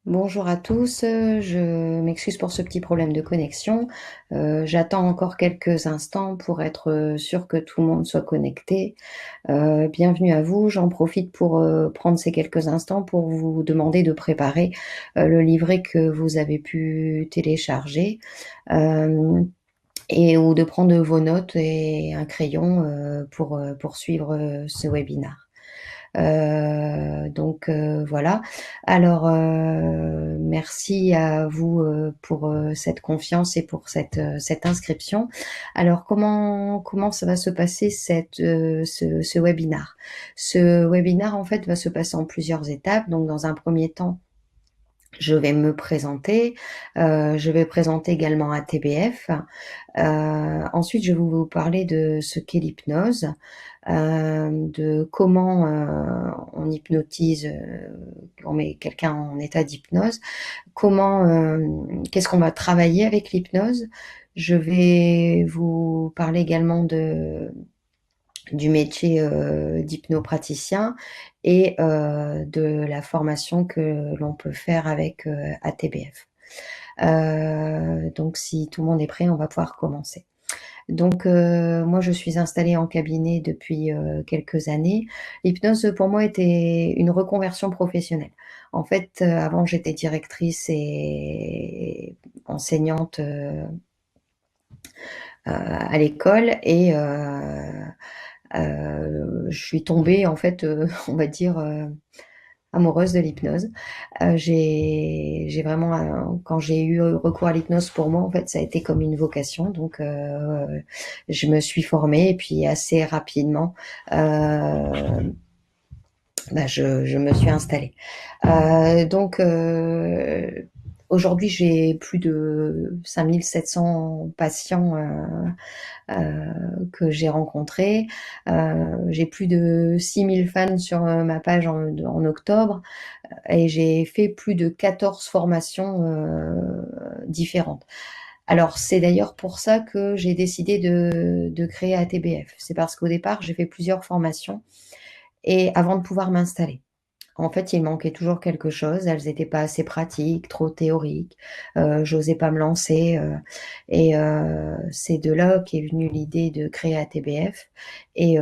Bonjour à tous, je m'excuse pour ce petit problème de connexion. J'attends encore quelques instants pour être, sûre que tout le monde soit connecté. Bienvenue à vous. J'en profite pour, prendre ces quelques instants pour vous demander de préparer, le livret que vous avez pu télécharger, hem et ou de prendre vos notes et un crayon, pour suivre, ce webinaire. Voilà. Alors, merci à vous, pour, cette confiance et pour cette inscription. Alors comment ça va se passer ce webinaire? Ce webinaire, en fait, va se passer en plusieurs étapes. Donc dans un premier temps, je vais me présenter, je vais présenter également ATBF. Ensuite, je vais vous parler de ce qu'est l'hypnose, de comment, on hypnotise, on met quelqu'un en état d'hypnose, qu'est-ce qu'on va travailler avec l'hypnose. Je vais vous parler également du métier, d'hypnopraticien et de la formation que l'on peut faire avec, ATBF. Donc si tout le monde est prêt, on va pouvoir commencer. Donc moi je suis installée en cabinet depuis, quelques années. L'hypnose pour moi était une reconversion professionnelle. En fait, avant j'étais directrice et enseignante, à l'école et je suis tombée en fait, on va dire, amoureuse de l'hypnose. J'ai vraiment, quand j'ai eu recours à l'hypnose, pour moi, en fait, ça a été comme une vocation. Donc, je me suis formée et puis assez rapidement, je me suis installée. Donc, aujourd'hui, j'ai plus de 5700 patients que j'ai rencontrés. J'ai plus de 6000 fans sur ma page en octobre et j'ai fait plus de 14 formations différentes. Alors, c'est d'ailleurs pour ça que j'ai décidé de créer ATBF. C'est parce qu'au départ, j'ai fait plusieurs formations et avant de pouvoir m'installer. En fait, il manquait toujours quelque chose. Elles étaient pas assez pratiques, trop théoriques. J'osais pas me lancer, et c'est de là qu'est venue l'idée de créer ATBF et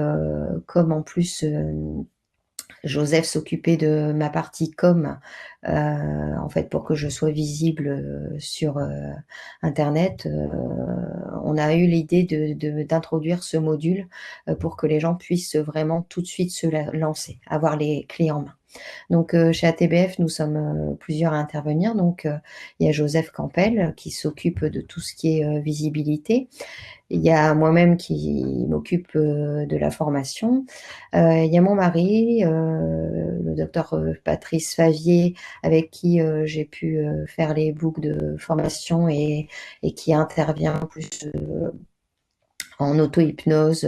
comme en plus, Joseph s'occupait de ma partie com, en fait, pour que je sois visible, sur, internet, on a eu l'idée d'introduire ce module, pour que les gens puissent vraiment tout de suite se lancer, avoir les clés en main. Donc, chez ATBF, nous sommes, plusieurs à intervenir. Donc, il y a Joseph Campbell qui s'occupe de tout ce qui est, visibilité. Il y a moi-même qui m'occupe, de la formation. Il y a mon mari, le docteur, Patrice Favier, avec qui, j'ai pu, faire les boucles de formation et qui intervient plus, en auto-hypnose,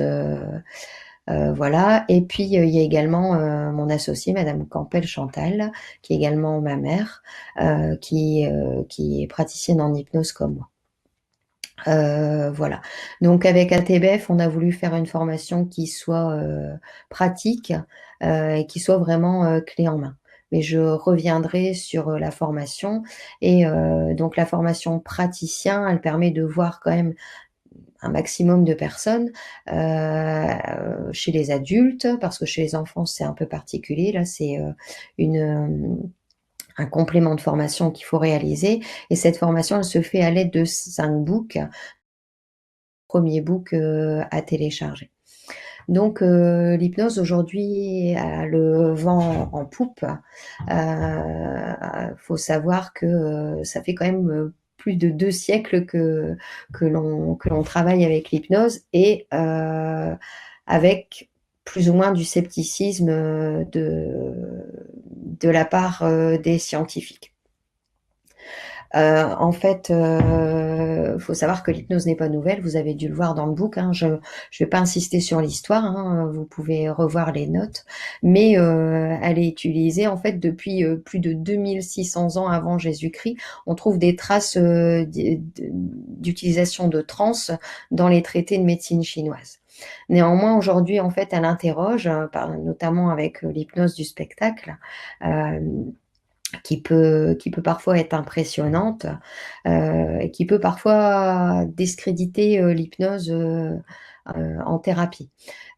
voilà. Et puis, il y a également, mon associée, madame Campbell-Chantal, qui est également ma mère, qui est praticienne en hypnose comme moi. Voilà. Donc avec ATBF, on a voulu faire une formation qui soit, pratique, et qui soit vraiment, clé en main. Mais je reviendrai sur, la formation et donc la formation praticien, elle permet de voir quand même un maximum de personnes, chez les adultes, parce que chez les enfants, c'est un peu particulier. Là, c'est, un complément de formation qu'il faut réaliser et cette formation, elle se fait à l'aide de 5 books. Premier book, à télécharger. Donc l'hypnose aujourd'hui a le vent en poupe. Faut savoir que, ça fait quand même, plus de 2 siècles que l'on travaille avec l'hypnose et avec plus ou moins du scepticisme, de la part, des scientifiques. En fait, faut savoir que l'hypnose n'est pas nouvelle. Vous avez dû le voir dans le book, hein. Je vais pas insister sur l'histoire, hein, vous pouvez revoir les notes, mais elle est utilisée en fait depuis, plus de 2600 ans avant Jésus-Christ. On trouve des traces, d'utilisation de transe dans les traités de médecine chinoise. Néanmoins, aujourd'hui, en fait, elle interroge, notamment avec l'hypnose du spectacle. qui peut parfois être impressionnante, et qui peut parfois discréditer, l'hypnose, en thérapie.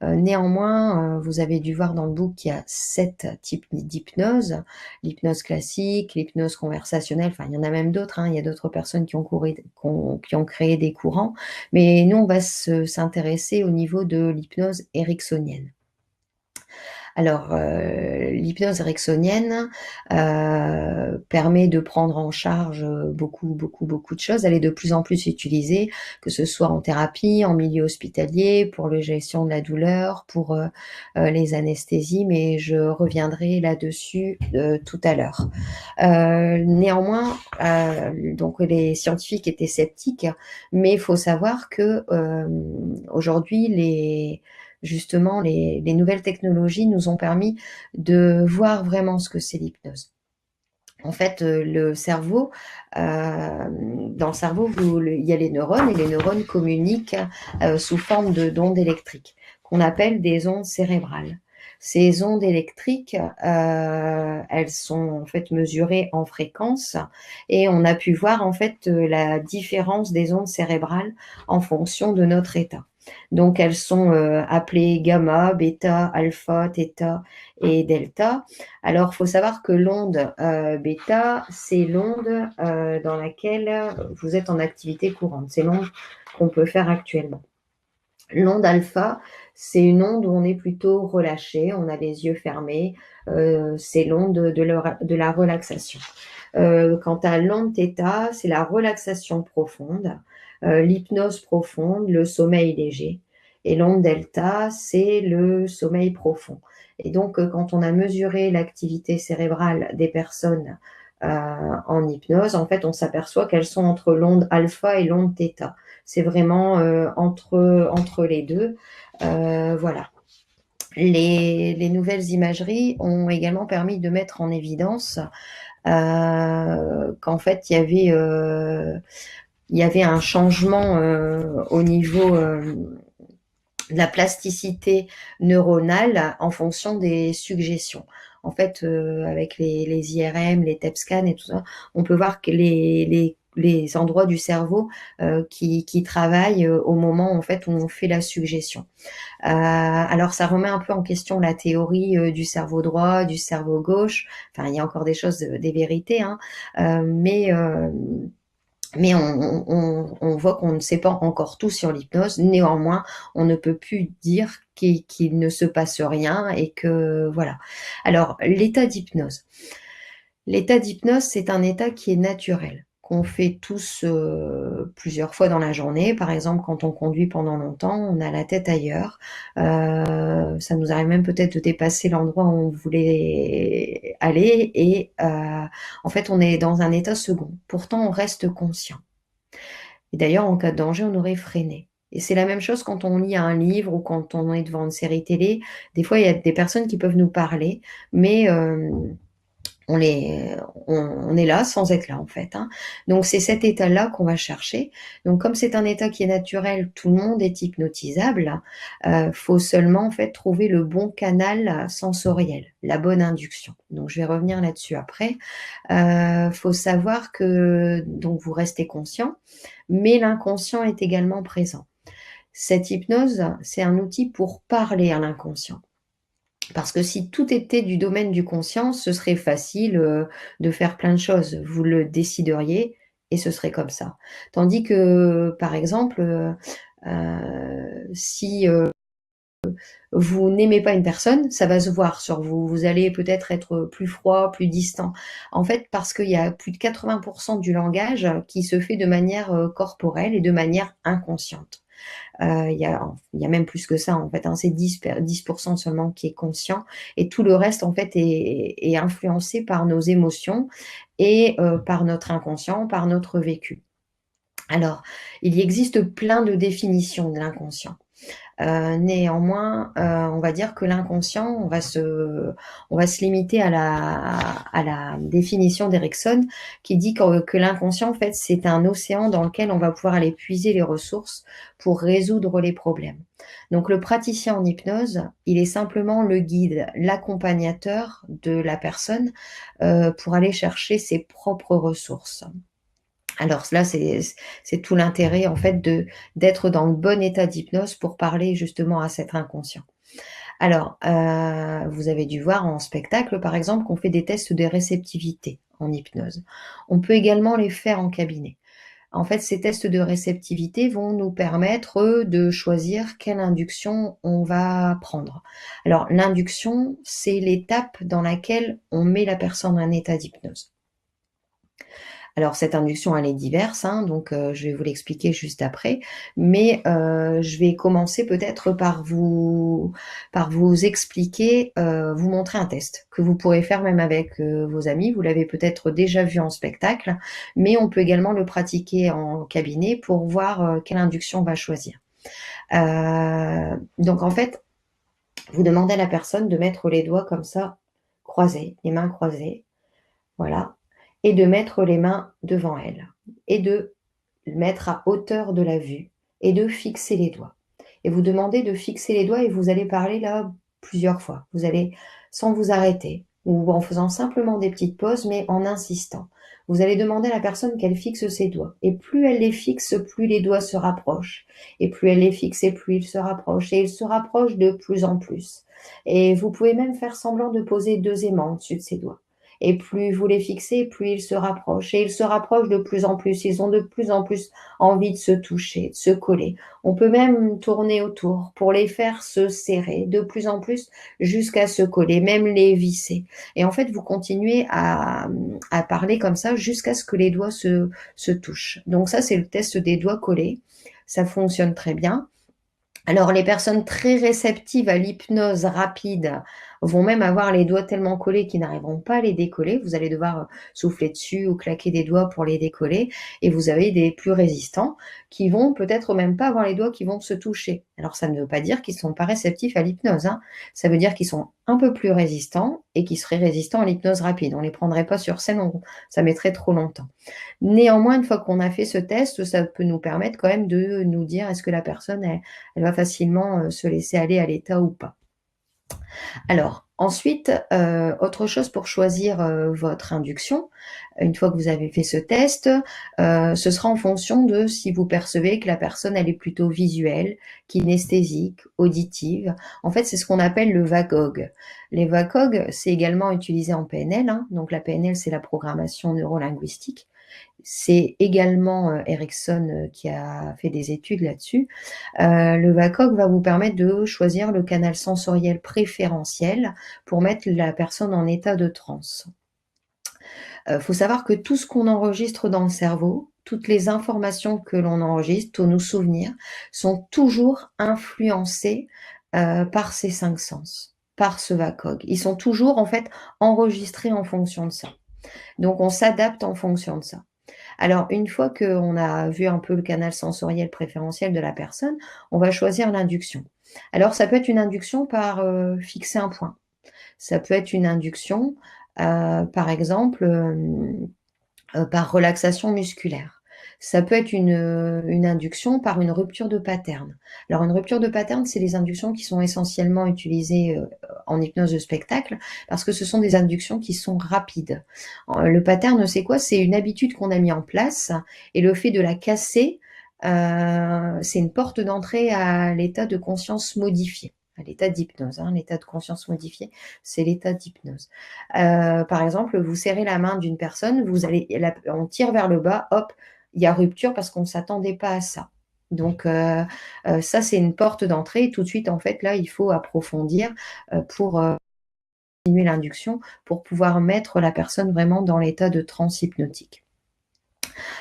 Néanmoins, vous avez dû voir dans le book qu'il y a 7 types d'hypnose. L'hypnose classique, l'hypnose conversationnelle, enfin il y en a même d'autres, hein, il y a d'autres personnes qui ont créé des courants, mais nous on va s'intéresser au niveau de l'hypnose ericksonienne. Alors, l'hypnose ericksonienne, permet de prendre en charge, beaucoup de choses. Elle est de plus en plus utilisée, que ce soit en thérapie, en milieu hospitalier, pour la gestion de la douleur, pour, les anesthésies, mais je reviendrai là-dessus, tout à l'heure. Néanmoins, donc les scientifiques étaient sceptiques, mais il faut savoir que, aujourd'hui justement, les nouvelles technologies nous ont permis de voir vraiment ce que c'est l'hypnose. En fait, le cerveau, dans le cerveau, il y a les neurones et les neurones communiquent sous forme d'ondes électriques qu'on appelle des ondes cérébrales. Ces ondes électriques, elles sont en fait mesurées en fréquence et on a pu voir en fait la différence des ondes cérébrales en fonction de notre état. Donc elles sont appelées gamma, bêta, alpha, theta et delta. Alors, il faut savoir que l'onde bêta, c'est l'onde dans laquelle vous êtes en activité courante. C'est l'onde qu'on peut faire actuellement. L'onde alpha, c'est une onde où on est plutôt relâché, on a les yeux fermés. C'est l'onde de la relaxation. Quant à l'onde theta, c'est la relaxation profonde, l'hypnose profonde, le sommeil léger. Et l'onde delta, c'est le sommeil profond. Et donc, quand on a mesuré l'activité cérébrale des personnes en hypnose, en fait, on s'aperçoit qu'elles sont entre l'onde alpha et l'onde theta. C'est vraiment entre les deux. Voilà. Les nouvelles imageries ont également permis de mettre en évidence qu'en fait, il y avait un changement au niveau de la plasticité neuronale en fonction des suggestions. En fait, avec les IRM, les TEP scans et tout ça, on peut voir que les endroits du cerveau qui travaillent au moment en fait où on fait la suggestion. Alors ça remet un peu en question la théorie du cerveau droit, du cerveau gauche. Enfin, il y a encore des choses, des vérités, hein, mais on voit qu'on ne sait pas encore tout sur l'hypnose. Néanmoins, on ne peut plus dire qu'il ne se passe rien et que voilà. Alors, l'état d'hypnose. L'état d'hypnose, c'est un état qui est naturel, qu'on fait tous plusieurs fois dans la journée. Par exemple, quand on conduit pendant longtemps, on a la tête ailleurs. Ça nous arrive même peut-être de dépasser l'endroit où on voulait aller et en fait, on est dans un état second. Pourtant, on reste conscient. Et d'ailleurs, en cas de danger, on aurait freiné. Et c'est la même chose quand on lit un livre ou quand on est devant une série télé. Des fois, il y a des personnes qui peuvent nous parler, mais on les on est là sans être là, en fait, hein. Donc c'est cet état-là qu'on va chercher. Donc comme c'est un état qui est naturel, tout le monde est hypnotisable, faut seulement, en fait, trouver le bon canal sensoriel, la bonne induction. Donc je vais revenir là-dessus après. Faut savoir que donc vous restez conscient, mais l'inconscient est également présent. Cette hypnose, c'est un outil pour parler à l'inconscient. Parce que si tout était du domaine du conscient, ce serait facile, de faire plein de choses. Vous le décideriez et ce serait comme ça. Tandis que, par exemple, si, vous n'aimez pas une personne, ça va se voir sur vous. Vous allez peut-être être plus froid, plus distant. En fait, parce qu'il y a plus de 80 du langage qui se fait de manière, corporelle et de manière inconsciente. Il y a même plus que ça en fait, hein, c'est 10% seulement qui est conscient et tout le reste en fait est influencé par nos émotions et par notre inconscient, par notre vécu. Alors, il existe plein de définitions de l'inconscient. Néanmoins, on va dire que l'inconscient, on va se limiter à la définition d'Erikson qui dit que l'inconscient, en fait, c'est un océan dans lequel on va pouvoir aller puiser les ressources pour résoudre les problèmes. Donc le praticien en hypnose, il est simplement le guide, l'accompagnateur de la personne, pour aller chercher ses propres ressources. Alors là, c'est tout l'intérêt en fait d'être dans le bon état d'hypnose pour parler justement à cet inconscient. Alors, vous avez dû voir en spectacle, par exemple, qu'on fait des tests de réceptivité en hypnose. On peut également les faire en cabinet. En fait, ces tests de réceptivité vont nous permettre, de choisir quelle induction on va prendre. Alors l'induction, c'est l'étape dans laquelle on met la personne en état d'hypnose. Alors cette induction, elle est diverse, hein, donc je vais vous l'expliquer juste après. Mais je vais commencer peut-être par vous expliquer, vous montrer un test que vous pourrez faire même avec, vos amis. Vous l'avez peut-être déjà vu en spectacle, mais on peut également le pratiquer en cabinet pour voir, quelle induction on va choisir. Donc en fait, vous demandez à la personne de mettre les doigts comme ça, croisés, les mains croisées, voilà, et de mettre les mains devant elle et de mettre à hauteur de la vue et de fixer les doigts. Et vous demandez de fixer les doigts et vous allez parler là plusieurs fois. Vous allez, sans vous arrêter ou en faisant simplement des petites pauses, mais en insistant. Vous allez demander à la personne qu'elle fixe ses doigts. Et plus elle les fixe, plus les doigts se rapprochent. Et plus elle les fixe, et plus ils se rapprochent. Et ils se rapprochent de plus en plus. Et vous pouvez même faire semblant de poser 2 aimants au-dessus de ses doigts. Et plus vous les fixez, plus ils se rapprochent. Et ils se rapprochent de plus en plus. Ils ont de plus en plus envie de se toucher, de se coller. On peut même tourner autour pour les faire se serrer de plus en plus jusqu'à se coller, même les visser. Et en fait, vous continuez à parler comme ça jusqu'à ce que les doigts se touchent. Donc ça, c'est le test des doigts collés. Ça fonctionne très bien. Alors, les personnes très réceptives à l'hypnose rapide vont même avoir les doigts tellement collés qu'ils n'arriveront pas à les décoller. Vous allez devoir souffler dessus ou claquer des doigts pour les décoller. Et vous avez des plus résistants qui vont peut-être même pas avoir les doigts qui vont se toucher. Alors, ça ne veut pas dire qu'ils ne sont pas réceptifs à l'hypnose, hein. Ça veut dire qu'ils sont un peu plus résistants et qu'ils seraient résistants à l'hypnose rapide. On ne les prendrait pas sur scène, ça mettrait trop longtemps. Néanmoins, une fois qu'on a fait ce test, ça peut nous permettre quand même de nous dire est-ce que la personne, elle va facilement se laisser aller à l'état ou pas. Alors, ensuite, autre chose pour choisir votre induction, une fois que vous avez fait ce test, ce sera en fonction de si vous percevez que la personne, elle est plutôt visuelle, kinesthésique, auditive. En fait, c'est ce qu'on appelle le VACOG. Les VACOG, c'est également utilisé en PNL, hein. Donc la PNL, c'est la programmation neurolinguistique. C'est également Erikson qui a fait des études là-dessus. Le VACOG va vous permettre de choisir le canal sensoriel préférentiel pour mettre la personne en état de transe. Faut savoir que tout ce qu'on enregistre dans le cerveau, toutes les informations que l'on enregistre, tous nos souvenirs, sont toujours influencés par ces 5 sens, par ce VACOG. Ils sont toujours en fait enregistrés en fonction de ça. Donc on s'adapte en fonction de ça. Alors, une fois qu'on a vu un peu le canal sensoriel préférentiel de la personne, on va choisir l'induction. Alors, ça peut être une induction par fixer un point. Ça peut être une induction, par exemple, par relaxation musculaire. Ça peut être une induction par une rupture de pattern. Alors une rupture de pattern, c'est les inductions qui sont essentiellement utilisées en hypnose de spectacle parce que ce sont des inductions qui sont rapides. Le pattern, c'est quoi? C'est une habitude qu'on a mis en place et le fait de la casser, c'est une porte d'entrée à l'état de conscience modifié. À l'état d'hypnose, hein. L'état de conscience modifié, c'est l'état d'hypnose. Par exemple, vous serrez la main d'une personne, on tire vers le bas, hop, il y a rupture parce qu'on ne s'attendait pas à ça. Donc ça, c'est une porte d'entrée et tout de suite, en fait, là, il faut approfondir pour continuer l'induction, pour pouvoir mettre la personne vraiment dans l'état de transe hypnotique.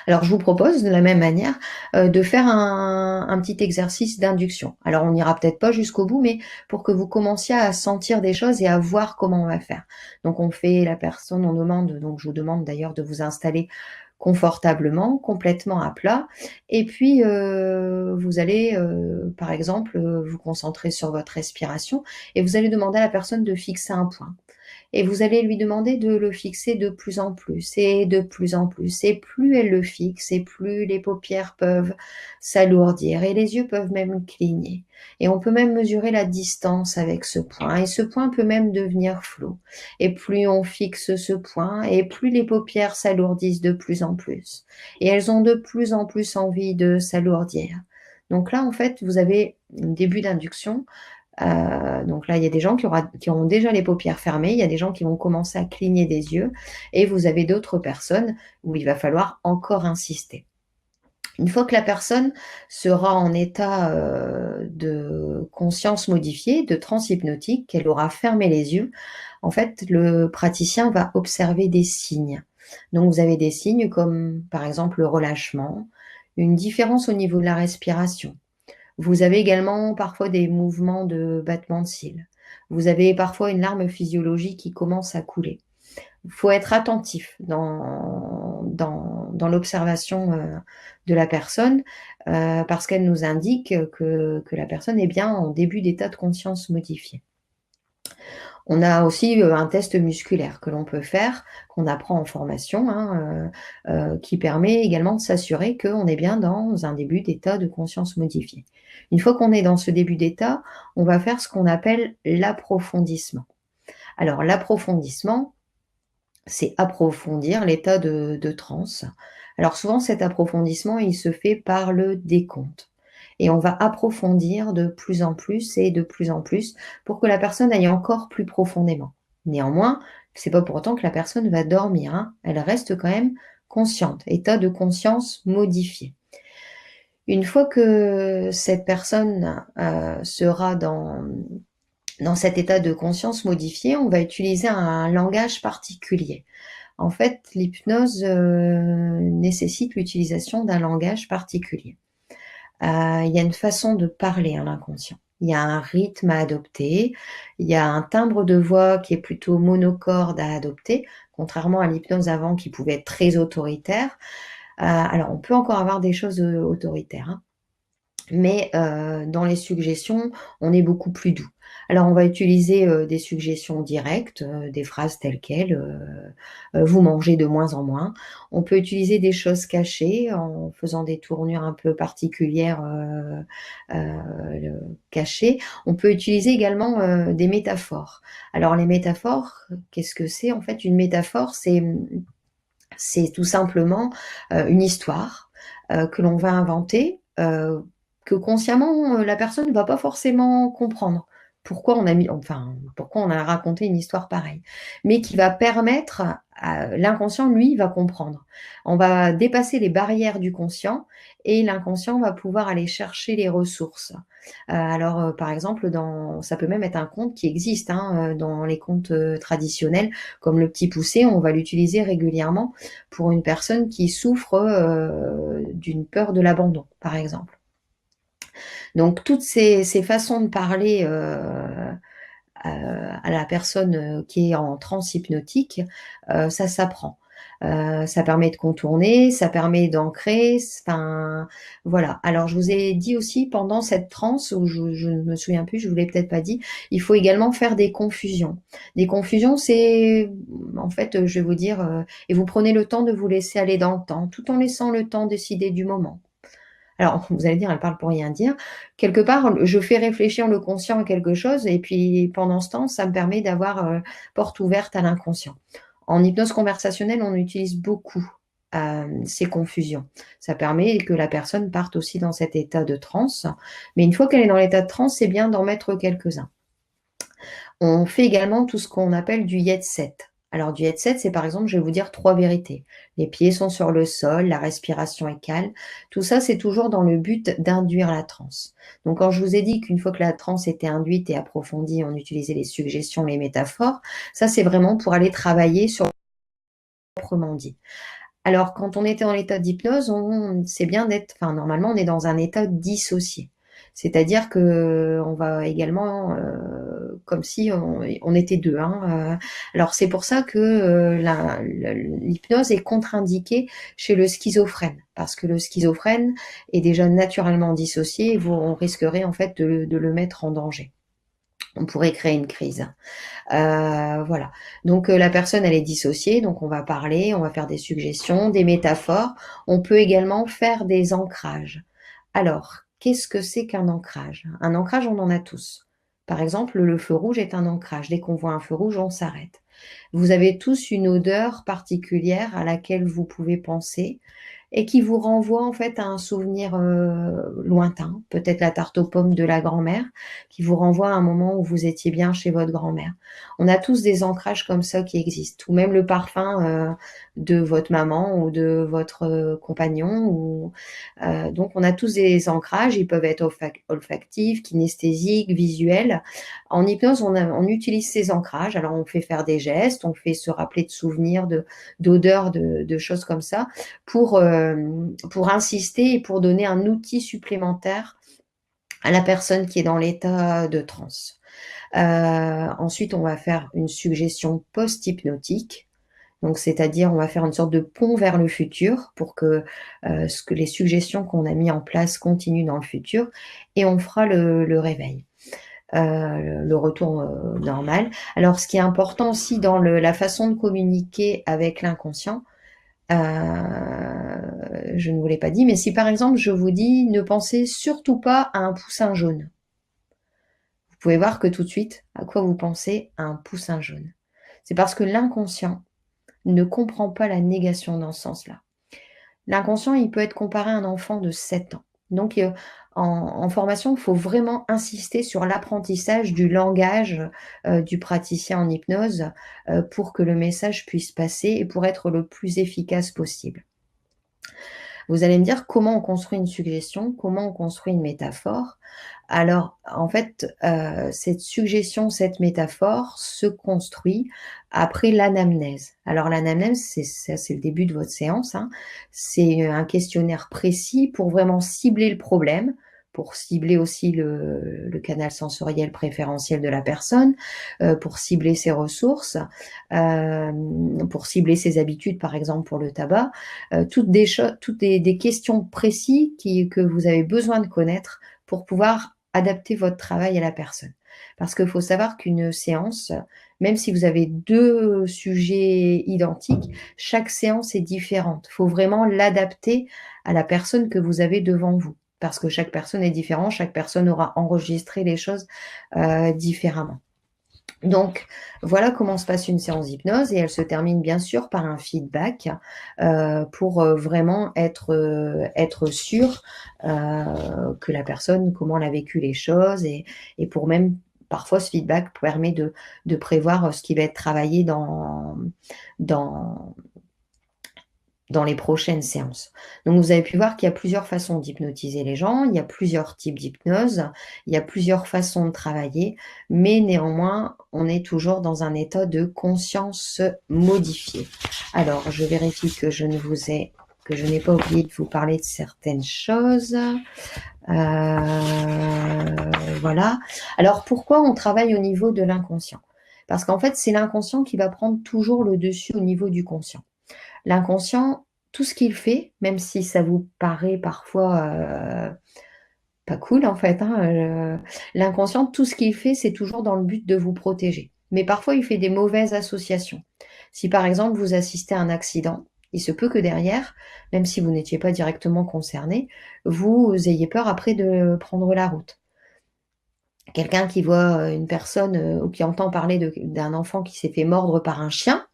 Alors je vous propose de la même manière, de faire un petit exercice d'induction. Alors on n'ira peut-être pas jusqu'au bout, mais pour que vous commenciez à sentir des choses et à voir comment on va faire. Donc on fait la personne on demande donc je vous demande d'ailleurs de vous installer confortablement, complètement à plat et puis, vous allez, par exemple, vous concentrer sur votre respiration et vous allez demander à la personne de fixer un point. Et vous allez lui demander de le fixer de plus en plus et de plus en plus et plus elle le fixe et plus les paupières peuvent s'alourdir et les yeux peuvent même cligner et on peut même mesurer la distance avec ce point et ce point peut même devenir flou et plus on fixe ce point et plus les paupières s'alourdissent de plus en plus et elles ont de plus en plus envie de s'alourdir. Donc là, en fait, vous avez un début d'induction. Donc là, il y a des gens qui auront déjà les paupières fermées, il y a des gens qui vont commencer à cligner des yeux et vous avez d'autres personnes où il va falloir encore insister. Une fois que la personne sera en état, de conscience modifiée, de transe hypnotique, qu'elle aura fermé les yeux, en fait, le praticien va observer des signes. Donc vous avez des signes comme, par exemple, le relâchement, une différence au niveau de la respiration. Vous avez également parfois des mouvements de battement de cils. Vous avez parfois une larme physiologique qui commence à couler. Il faut être attentif dans l'observation, de la personne, parce qu'elle nous indique que la personne est bien en début d'état de conscience modifié. On a aussi, un test musculaire que l'on peut faire, qu'on apprend en formation, hein, qui permet également de s'assurer qu'on est bien dans un début d'état de conscience modifié. Une fois qu'on est dans ce début d'état, on va faire ce qu'on appelle l'approfondissement. Alors l'approfondissement, c'est approfondir l'état de transe. Alors souvent cet approfondissement, il se fait par le décompte et on va approfondir de plus en plus et de plus en plus pour que la personne aille encore plus profondément. Néanmoins, c'est pas pour autant que la personne va dormir, hein. Elle reste quand même consciente, état de conscience modifié. Une fois que cette personne, sera dans cet état de conscience modifié, on va utiliser un langage particulier. En fait, l'hypnose, nécessite l'utilisation d'un langage particulier. Il y a une façon de parler à l'inconscient. Il y a un rythme à adopter, il y a un timbre de voix qui est plutôt monocorde à adopter, contrairement à l'hypnose avant qui pouvait être très autoritaire. Alors on peut encore avoir des choses, autoritaires, hein. Mais dans les suggestions, on est beaucoup plus doux. Alors on va utiliser, des suggestions directes, des phrases telles quelles, «Vous mangez de moins en moins». On peut utiliser des choses cachées en faisant des tournures un peu particulières, cachées. On peut utiliser également, des métaphores. Alors les métaphores, qu'est-ce que c'est? En fait, une métaphore, c'est tout simplement, une histoire, que l'on va inventer, que consciemment, la personne ne va pas forcément comprendre. Pourquoi on a raconté une histoire pareille. Mais qui va permettre à l'inconscient, lui, va comprendre. On va dépasser les barrières du conscient et l'inconscient va pouvoir aller chercher les ressources. Alors, par exemple, ça peut même être un conte qui existe, hein, dans les contes, traditionnels, comme Le Petit Poucet, on va l'utiliser régulièrement pour une personne qui souffre, d'une peur de l'abandon, par exemple. Donc toutes ces façons de parler, à la personne, qui est en transe hypnotique, ça s'apprend. Ça permet de contourner, ça permet d'ancrer, enfin, voilà. Alors je vous ai dit aussi pendant cette transe où je ne me souviens plus, je vous l'ai peut-être pas dit, il faut également faire des confusions. Des confusions, c'est en fait, je vais vous dire, et vous prenez le temps de vous laisser aller dans le temps, tout en laissant le temps décider du moment. Alors, vous allez dire: «Elle parle pour rien dire». Quelque part, je fais réfléchir le conscient à quelque chose et puis pendant ce temps, ça me permet d'avoir, porte ouverte à l'inconscient. En hypnose conversationnelle, on utilise beaucoup, ces confusions. Ça permet que la personne parte aussi dans cet état de transe, mais une fois qu'elle est dans l'état de transe, c'est bien d'en mettre quelques-uns. On fait également tout ce qu'on appelle du Jet-set. Alors du Jet-set, c'est par exemple, je vais vous dire 3 vérités. Les pieds sont sur le sol, la respiration est calme. Tout ça, c'est toujours dans le but d'induire la transe. Donc quand je vous ai dit qu'une fois que la transe était induite et approfondie, on utilisait les suggestions, les métaphores, ça c'est vraiment pour aller travailler sur proprement dit. Alors, quand on était en état d'hypnose, c'est bien d'être, enfin, normalement, on est dans un état dissocié. C'est-à-dire que on va également, comme si on était deux, hein. Alors, c'est pour ça que l'hypnose est contre-indiquée chez le schizophrène, parce que le schizophrène est déjà naturellement dissocié et on risquerait en fait de le mettre en danger. On pourrait créer une crise. Voilà. Donc la personne, elle est dissociée, donc on va parler, on va faire des suggestions, des métaphores. On peut également faire des ancrages. Alors, qu'est-ce que c'est qu'un ancrage? Un ancrage, on en a tous. Par exemple, le feu rouge est un ancrage. Dès qu'on voit un feu rouge, on s'arrête. Vous avez tous une odeur particulière à laquelle vous pouvez penser et qui vous renvoie en fait à un souvenir lointain, peut-être la tarte aux pommes de la grand-mère, qui vous renvoie à un moment où vous étiez bien chez votre grand-mère. On a tous des ancrages comme ça qui existent, ou même le parfum de votre maman ou de votre compagnon. Donc on a tous des ancrages, ils peuvent être olfactifs, kinesthésiques, visuels. En hypnose, on utilise ces ancrages, alors on fait faire des gestes, on fait se rappeler de souvenirs, d'odeurs, de choses comme ça, pour insister et pour donner un outil supplémentaire à la personne qui est dans l'état de transe. Ensuite, on va faire une suggestion post-hypnotique. Donc, c'est-à-dire, on va faire une sorte de pont vers le futur pour que les suggestions qu'on a mis en place continuent dans le futur, et on fera le réveil, le retour normal. Alors, ce qui est important aussi dans la façon de communiquer avec l'inconscient, je ne vous l'ai pas dit, mais si par exemple je vous dis ne pensez surtout pas à un poussin jaune, vous pouvez voir que tout de suite, à quoi vous pensez? À un poussin jaune. C'est parce que l'inconscient ne comprend pas la négation dans ce sens-là. L'inconscient, il peut être comparé à un enfant de 7 ans. Donc, en formation, il faut vraiment insister sur l'apprentissage du langage du praticien en hypnose pour que le message puisse passer et pour être le plus efficace possible. Vous allez me dire comment on construit une suggestion, comment on construit une métaphore. Alors, en fait, cette suggestion, cette métaphore se construit après l'anamnèse. Alors l'anamnèse, c'est le début de votre séance, hein. C'est un questionnaire précis pour vraiment cibler le problème, pour cibler aussi le canal sensoriel préférentiel de la personne, pour cibler ses ressources, pour cibler ses habitudes, par exemple pour le tabac. Toutes des questions précises que vous avez besoin de connaître pour pouvoir adapter votre travail à la personne. Parce qu'il faut savoir qu'une séance, même si vous avez 2 sujets identiques, chaque séance est différente. Il faut vraiment l'adapter à la personne que vous avez devant vous. Parce que chaque personne est différente, chaque personne aura enregistré les choses différemment. Donc, voilà comment se passe une séance d'hypnose, et elle se termine bien sûr par un feedback pour vraiment être sûr que la personne, comment elle a vécu les choses, et pour même, parfois ce feedback permet de prévoir ce qui va être travaillé dans dans les prochaines séances. Donc vous avez pu voir qu'il y a plusieurs façons d'hypnotiser les gens, il y a plusieurs types d'hypnose, il y a plusieurs façons de travailler, mais néanmoins, on est toujours dans un état de conscience modifié. Alors, je vérifie que je n'ai pas oublié de vous parler de certaines choses. Voilà. Alors, pourquoi on travaille au niveau de l'inconscient? Parce qu'en fait, c'est l'inconscient qui va prendre toujours le dessus au niveau du conscient. L'inconscient, tout ce qu'il fait, même si ça vous paraît parfois pas cool en fait, hein, l'inconscient, tout ce qu'il fait, c'est toujours dans le but de vous protéger. Mais parfois, il fait des mauvaises associations. Si par exemple, vous assistez à un accident, il se peut que derrière, même si vous n'étiez pas directement concerné, vous ayez peur après de prendre la route. Quelqu'un qui voit une personne ou qui entend parler d'un enfant qui s'est fait mordre par un chien,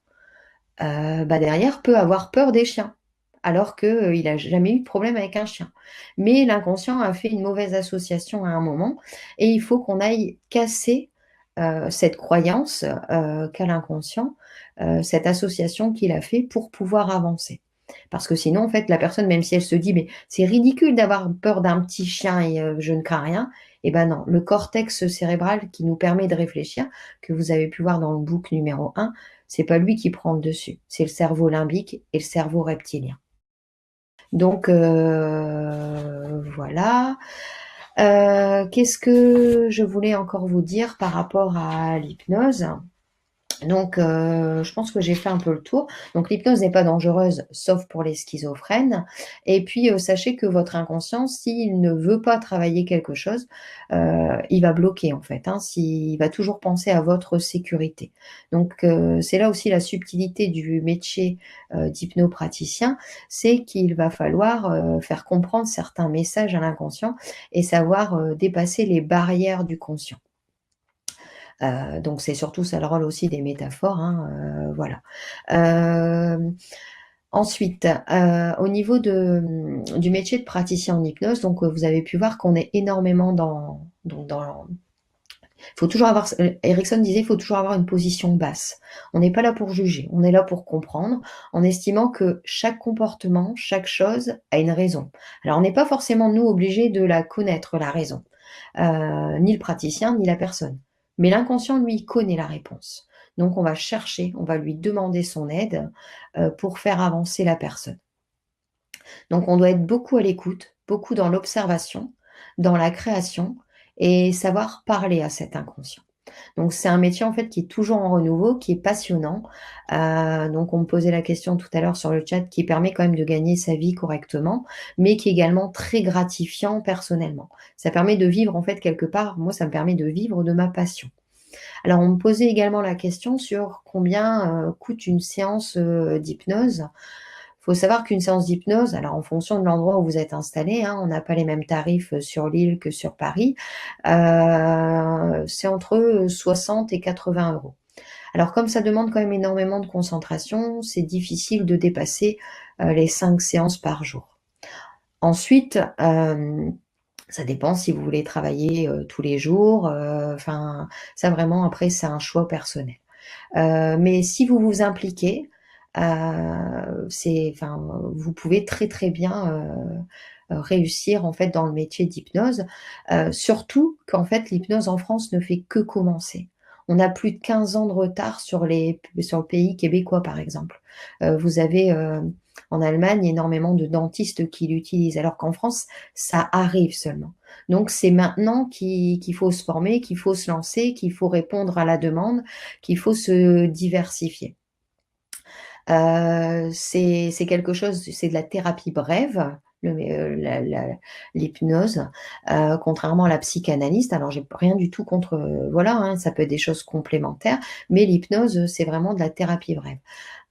derrière peut avoir peur des chiens, alors qu'il n'a jamais eu de problème avec un chien. Mais l'inconscient a fait une mauvaise association à un moment, et il faut qu'on aille casser cette croyance qu'a l'inconscient, cette association qu'il a fait pour pouvoir avancer. Parce que sinon, en fait, la personne, même si elle se dit: «Mais c'est ridicule d'avoir peur d'un petit chien et je ne crains rien», et ben non, le cortex cérébral qui nous permet de réfléchir, que vous avez pu voir dans le book numéro 1, C'est pas lui qui prend le dessus, c'est le cerveau limbique et le cerveau reptilien. Donc voilà. Qu'est-ce que je voulais encore vous dire par rapport à l'hypnose? Donc, je pense que j'ai fait un peu le tour. Donc l'hypnose n'est pas dangereuse, sauf pour les schizophrènes. Et puis, sachez que votre inconscient, s'il ne veut pas travailler quelque chose, il va bloquer en fait, hein. Il va toujours penser à votre sécurité. Donc, c'est là aussi la subtilité du métier, d'hypnopraticien, c'est qu'il va falloir, faire comprendre certains messages à l'inconscient et savoir, dépasser les barrières du conscient. Donc c'est surtout ça le rôle aussi des métaphores, hein, voilà. Hem, Ensuite, au niveau du métier de praticien en hypnose, donc vous avez pu voir qu'on est énormément dans faut toujours avoir Erickson disait: «Il faut toujours avoir une position basse». On n'est pas là pour juger, on est là pour comprendre, en estimant que chaque comportement, chaque chose a une raison. Alors on n'est pas forcément nous obligés de la connaître, la raison, ni le praticien, ni la personne. Mais l'inconscient, lui, il connaît la réponse. Donc on va chercher, on va lui demander son aide, pour faire avancer la personne. Donc on doit être beaucoup à l'écoute, beaucoup dans l'observation, dans la création et savoir parler à cet inconscient. Donc c'est un métier en fait qui est toujours en renouveau, qui est passionnant. Donc on me posait la question tout à l'heure sur le chat, qui permet quand même de gagner sa vie correctement, mais qui est également très gratifiant personnellement. Ça permet de vivre en fait quelque part, moi ça me permet de vivre de ma passion. Alors on me posait également la question sur combien, coûte une séance, d'hypnose. Il faut savoir qu'une séance d'hypnose, alors en fonction de l'endroit où vous êtes installé, hein, on n'a pas les mêmes tarifs, sur l'île que sur Paris, c'est entre, 60 et 80 €. Alors comme ça demande quand même énormément de concentration, c'est difficile de dépasser, les 5 séances par jour. Ensuite, ça dépend si vous voulez travailler, tous les jours, enfin, ça vraiment après c'est un choix personnel. Mais si vous vous impliquez, enfin, vous pouvez très, très bien, réussir en fait dans le métier d'hypnose. Surtout qu'en fait l'hypnose en France ne fait que commencer. On a plus de 15 ans de retard sur le pays québécois, par exemple. Vous avez, en Allemagne énormément de dentistes qui l'utilisent, alors qu'en France, ça arrive seulement. Donc c'est maintenant qu'il faut se former, qu'il faut se lancer, qu'il faut répondre à la demande, qu'il faut se diversifier. C'est quelque chose, c'est de la thérapie brève, l'hypnose, contrairement à la psychanalyse. Alors j'ai rien du tout contre, voilà, hein, ça peut être des choses complémentaires, mais l'hypnose, c'est vraiment de la thérapie brève.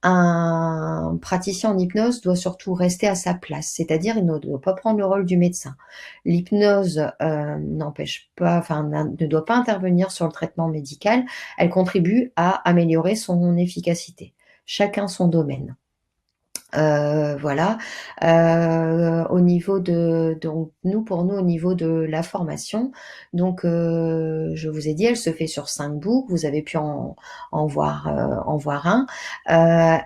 Un praticien en hypnose doit surtout rester à sa place, c'est-à-dire il ne doit pas prendre le rôle du médecin. L'hypnose, n'empêche pas, enfin ne doit pas intervenir sur le traitement médical, elle contribue à améliorer son efficacité. Chacun son domaine. Voilà. Au niveau de donc pour nous, au niveau de la formation, donc je vous ai dit, elle se fait sur 5 books, vous avez pu en voir un.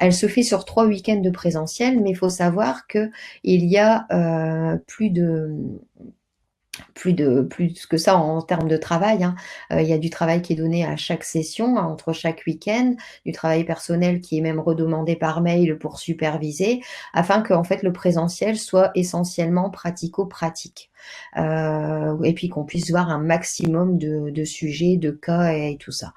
Elle se fait sur 3 week-ends de présentiel, mais il faut savoir qu'il y a, plus que ça en termes de travail, hein. Il y a du travail qui est donné à chaque session, hein, entre chaque week-end, du travail personnel qui est même redemandé par mail pour superviser, afin qu'en fait le présentiel soit essentiellement pratico-pratique. Et puis qu'on puisse voir un maximum de sujets, de cas et tout ça.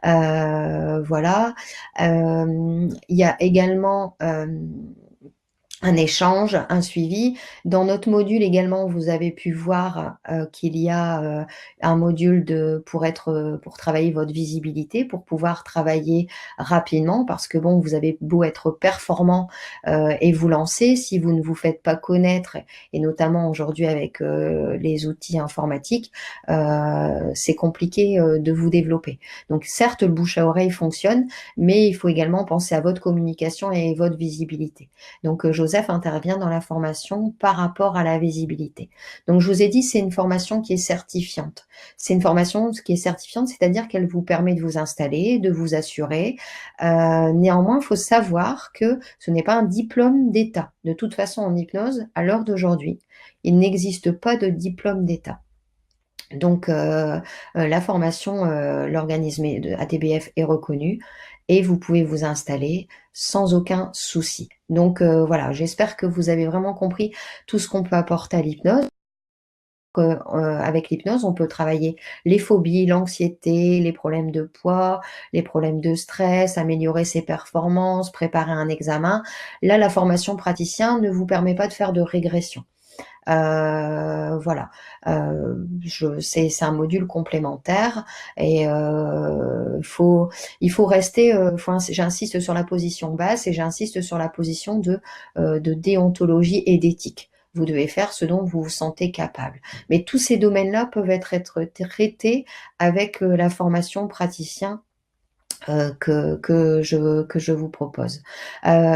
Voilà. Il y a également, un échange, un suivi. Dans notre module également, vous avez pu voir, qu'il y a, un module pour travailler votre visibilité, pour pouvoir travailler rapidement parce que bon, vous avez beau être performant, et vous lancer, si vous ne vous faites pas connaître et notamment aujourd'hui avec, les outils informatiques, c'est compliqué, de vous développer. Donc certes, le bouche à oreille fonctionne, mais il faut également penser à votre communication et votre visibilité. Donc Joseph intervient dans la formation par rapport à la visibilité. Donc je vous ai dit, c'est une formation qui est certifiante. C'est une formation qui est certifiante, c'est-à-dire qu'elle vous permet de vous installer, de vous assurer. Néanmoins, il faut savoir que ce n'est pas un diplôme d'État. De toute façon, en hypnose, à l'heure d'aujourd'hui, il n'existe pas de diplôme d'État. Donc la formation, l'organisme ATBF est reconnu, et vous pouvez vous installer sans aucun souci. Donc voilà, j'espère que vous avez vraiment compris tout ce qu'on peut apporter à l'hypnose. Avec l'hypnose, on peut travailler les phobies, l'anxiété, les problèmes de poids, les problèmes de stress, améliorer ses performances, préparer un examen. Là, la formation praticien ne vous permet pas de faire de régression. Voilà, c'est un module complémentaire et il faut rester, j'insiste sur la position basse et j'insiste sur la position de déontologie et d'éthique. Vous devez faire ce dont vous vous sentez capable. Mais tous ces domaines-là peuvent être traités avec, la formation praticien que je vous propose.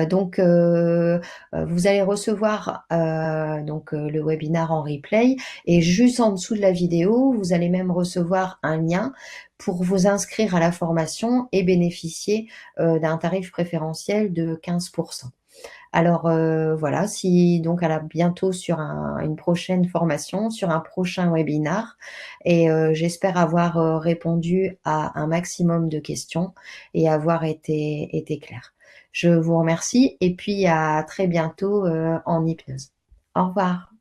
Donc vous allez recevoir le webinaire en replay et juste en dessous de la vidéo, vous allez même recevoir un lien pour vous inscrire à la formation et bénéficier d'un tarif préférentiel de 15%. Alors voilà, si donc à la bientôt sur une prochaine formation, sur un prochain webinar et j'espère avoir répondu à un maximum de questions et avoir été claire. Je vous remercie et puis à très bientôt en hypnose. Au revoir.